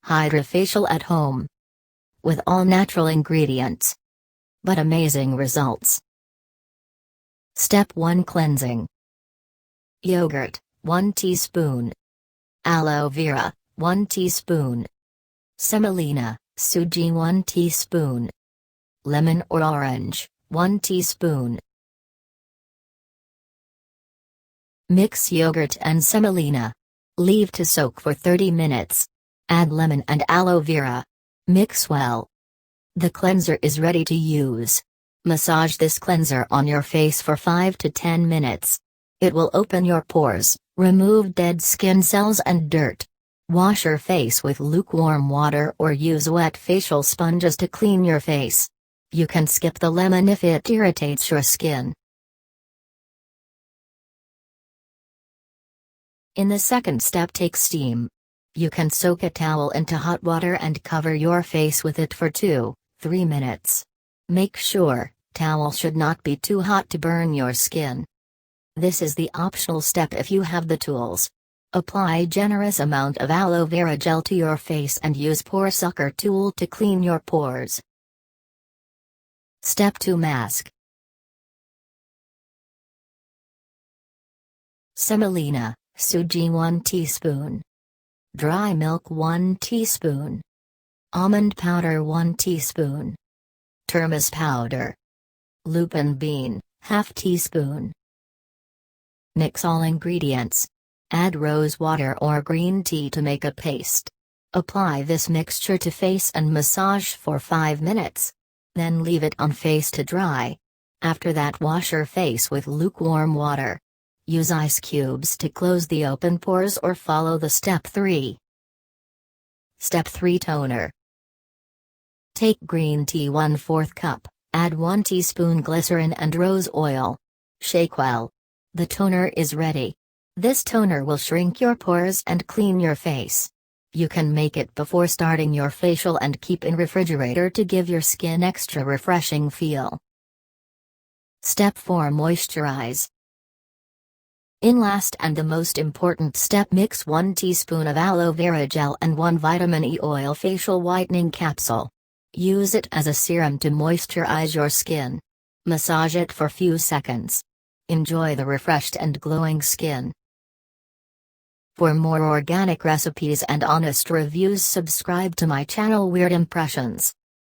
Hydra facial at home. With all natural ingredients. But amazing results. Step 1 Cleansing. Yogurt, 1 teaspoon. Aloe vera, 1 teaspoon. Semolina, suji 1 teaspoon. Lemon or orange, 1 teaspoon. Mix yogurt and semolina. Leave to soak for 30 minutes. Add lemon and aloe vera. Mix well. The cleanser is ready to use. Massage this cleanser on your face for 5 to 10 minutes. It will open your pores, remove dead skin cells and dirt. Wash your face with lukewarm water or use wet facial sponges to clean your face. You can skip the lemon if it irritates your skin. In the second step, take steam. You can soak a towel into hot water and cover your face with it for 2-3 minutes. Make sure, towel should not be too hot to burn your skin. This is the optional step if you have the tools. Apply generous amount of aloe vera gel to your face and use pore sucker tool to clean your pores. Step 2 Mask. Semolina, suji 1 teaspoon. Dry milk 1 teaspoon. Almond powder 1 teaspoon. Turmeric powder. Lupin bean, ½ teaspoon. Mix all ingredients. Add rose water or green tea to make a paste. Apply this mixture to face and massage for 5 minutes. Then leave it on face to dry. After that, wash your face with lukewarm water. Use ice cubes to close the open pores or follow the step 3. Step 3 Toner. Take green tea 1/4 cup, add 1 teaspoon glycerin and rose oil. Shake well. The toner is ready. This toner will shrink your pores and clean your face. You can make it before starting your facial and keep in refrigerator to give your skin extra refreshing feel. Step 4 Moisturize. In last and the most important step, mix 1 teaspoon of aloe vera gel and 1 vitamin E oil facial whitening capsule. Use it as a serum to moisturize your skin. Massage it for few seconds. Enjoy the refreshed and glowing skin. For more organic recipes and honest reviews, subscribe to my channel Weird Impressions.